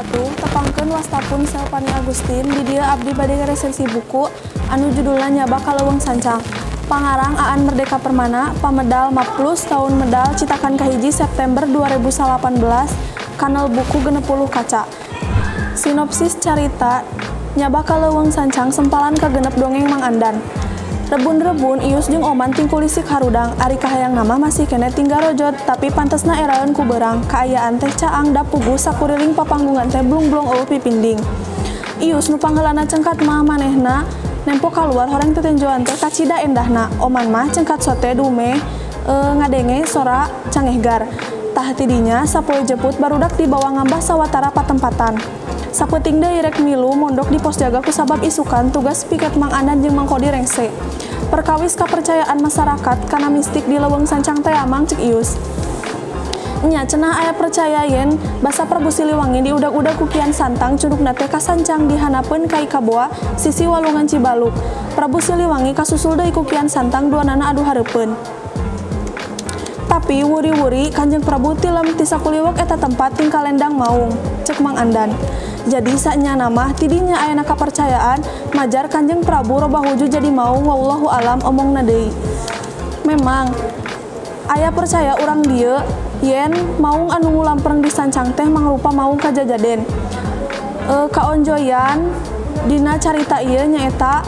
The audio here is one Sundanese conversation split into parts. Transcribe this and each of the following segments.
atuh tepangkeun wastapun Selvani Agustin di dieu abdi bade resensi buku anu judulna Nyaba Kaleuweung Sancang. Pangarang Aan Merdeka Permana, pamedal Maplus tahun medal citakan kahiji September 2018, kanal buku 60 kaca. Sinopsis carita Nyaba Kaleuweung Sancang sempalan kagenep dongeng Mang Andan. Rebun-rebun Ius jeung Oman ting kulisik harudang, ari kahayang nama masih kene tinggal rojot, tapi pantesna eraeun ku beurang, kaayaan teh caang da puguh sakuriling papanggungan teh blung-blung eueuh pipinding. Ius nu pangheulana cengkat mah manehna nempo kaluar horeng tetenjoan teh kacida endahna, Oman mah cengkat sote dume ngadenge sora cangehgar. Tah tidinya sapoe jeput barudak dibawa ngambah sawatara patempatan. Sapeting deui rek milu mondok di pos jaga kusabab isukan tugas piket Mang Andan jeung Mang Kodi rengse. Perkawis kepercayaan masyarakat kana mistik di Leuweung Sancang teh amang cik Ius. Nya cenah aya percaya yen basa Prabu Siliwangi diudag-udag ku Kian Santang cunukna teh ka Sancang dihanapeun ka Ikaboa sisi walungan Cibaluk. Prabu Siliwangi kasusul deui ku Kian Santang duanana adu hareupeun. Tapi wuri-wuri Kanjeng Prabu tilem ti sakuliwak eta tempat ting kalendang maung, cek Mang Andan. Jadi saknya nama tidinya ayana kapercayaan majar Kanjeng Prabu robah wujud jadi maung wallahu alam omongna deui. Memang aya percaya urang dieu yen maung anu ngulampereng di Sancang teh mangrupa maung kajajaden. Kaonjoyan dina carita ieu nyaeta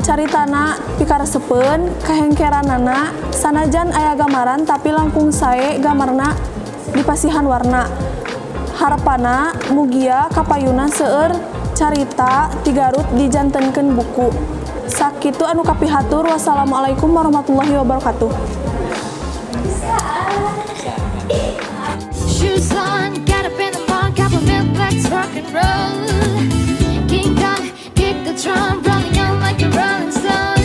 caritana pikaresepeun kahengkeranana sanajan aya gamaran tapi langkung sae gamarna dipasihan warna. Harapana mugia kapayuna seueur carita ti Garut dijantenkeun buku. Sakitu anu kapihatur, wassalamualaikum warahmatullahi wabarakatuh. Shoes on, get up in the morning, cup of milk, let's rock and roll. King Kong, kick the drum, rolling on like a rolling stone.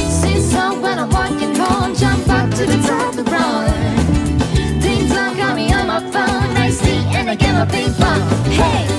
Sing song when I'm walking home, jump up to the top and roll. Ding dong got me on my phone, I see and I get my ping pong. Hey.